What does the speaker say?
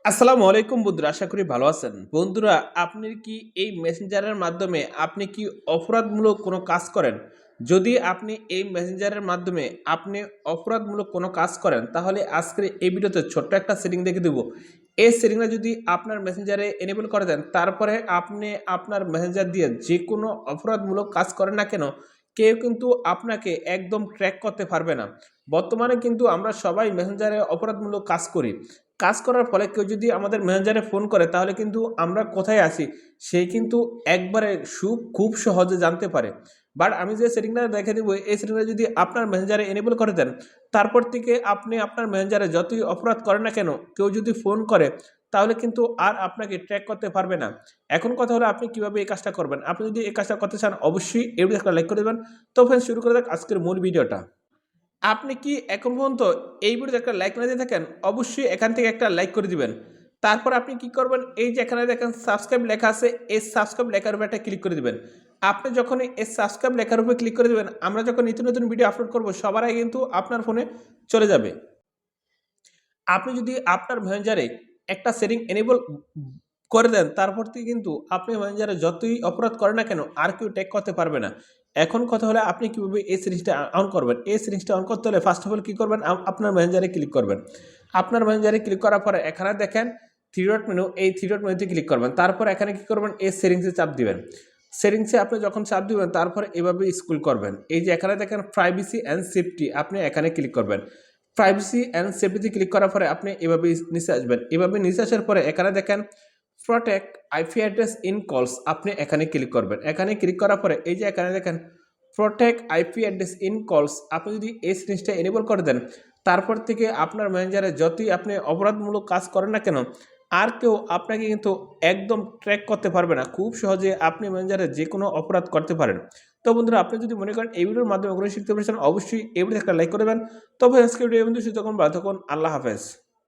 আসসালামু আলাইকুম বন্ধুরা, আশা করি ভালো আছেন। বন্ধুরা, আপনি কি এই মেসেঞ্জারের মাধ্যমে আপনি কি অপরাধমূলক কোনো কাজ করেন? যদি আপনি এই মেসেঞ্জারের মাধ্যমে আপনি অপরাধমূলক কোনো কাজ করেন, তাহলে আজকের এই ভিডিওতে ছোট্ট একটা সেটিং দেখে দেব। এই সেটিংটা যদি আপনার মেসেঞ্জারে এনেবল করে দেন, তারপরে আপনি আপনার মেসেঞ্জার দিয়ে যে কোনো অপরাধমূলক কাজ করেন না কেন, কেউ কিন্তু আপনাকে একদম ট্র্যাক করতে পারবে না। বর্তমানে কিন্তু আমরা সবাই মেসেঞ্জারে অপরাধমূলক কাজ করি। কাজ করার ফলে কেউ যদি আমাদের ম্যানেজারে ফোন করে, তাহলে কিন্তু আমরা কোথায় আছি সে কিন্তু একবারে খুব সহজে জানতে পারে। বাট আমি যে সেটিংটা দেখে দেবো, এই সেটিংটা যদি আপনার ম্যানেজারে এনেবল করে দেন, তারপর থেকে আপনি আপনার ম্যানেজারে যতই অপরাধ করেন না কেন, কেউ যদি ফোন করে তাহলে কিন্তু আর আপনাকে ট্র্যাক করতে পারবে না। এখন কথা হলো, আপনি কিভাবে এই কাজটা করবেন। আপনি যদি এই কাজটা করতে চান, অবশ্যই এই ভিডিওটা একটা লাইক করে দেবেন। তো ফ্রেন্ডস, শুরু করে দেখ আজকের মূল ভিডিওটা। আপনি কি এখন পর্যন্ত এই ভিডিওতে একটা লাইক না দিয়ে থাকেন, অবশ্যই এখান থেকে একটা লাইক করে দিবেন। তারপর আপনি কি করবেন, এই যে এখানে দেখেন সাবস্ক্রাইব লেখা আছে, এই সাবস্ক্রাইব লেখার উপর একটা ক্লিক করে দিবেন। আপনি যখন এই সাবস্ক্রাইব লেখার উপর ক্লিক করে দিবেন, আমরা যখন নিত্য নতুন ভিডিও আপলোড করব, সবার আগে কিন্তু আপনার ফোনে চলে যাবে। আপনি যদি আপনার মেসেঞ্জারে একটা সেটিং এনেবল করে দেন, তারপর থেকে কিন্তু আপনি মেসেঞ্জারে যতই অপরাধ করেন না কেন, আর কেউ ট্যাগ করতে পারবে না। এখন কথা হলো, আপনি কিভাবে এই সিরিজটা অন করবেন। এই সিরিজটা অন করতে হলে ফার্স্ট অফ অল কী করবেন, আপনার মেসেঞ্জারে ক্লিক করবেন। আপনার মেসেঞ্জারে ক্লিক করার পরে এখানে দেখেন থ্রি ডট মেনু, এই থ্রি ডট মেনুতে ক্লিক করবেন। তারপর এখানে কী করবেন, এই সেটিংসে চাপ দিবেন। সেটিংসে আপনি যখন চাপ দিবেন, তারপর এভাবে স্ক্রল করবেন। এই যে এখানে দেখেন প্রাইভেসি অ্যান্ড সেফটি, আপনি এখানে ক্লিক করবেন। প্রাইভেসি অ্যান্ড সেফটিতে ক্লিক করার পরে আপনি এভাবে নিচে আসবেন। এভাবে নিচে আসার পরে এখানে দেখেন প্রোটেক্ট আইপি অ্যাড্রেস ইন কলস, আপনি এখানে ক্লিক করবেন। এখানে ক্লিক করার পরে এই যে এখানে দেখেন প্রোটেক্ট আইপি অ্যাড্রেস ইন কলস, আপনি যদি এই জিনিসটা এনেবল করে দেন, তারপর থেকে আপনার ম্যানেজারে যতই আপনি অপরাধমূলক কাজ করেন না কেন, আর কেউ আপনাকে কিন্তু একদম ট্র্যাক করতে পারবে না। খুব সহজে আপনি ম্যানেজারে যে কোনো অপরাধ করতে পারেন। তো বন্ধুরা, আপনি যদি মনে করেন এই ভিডিওর মাধ্যমে ওগুলো শিখতে পেরেছেন, অবশ্যই এই ভিডিওতে একটা লাইক করবেন। তবে আজকে ভিডিও বন্ধু, সুতরাং ভালো থাকুন। আল্লাহ হাফেজ।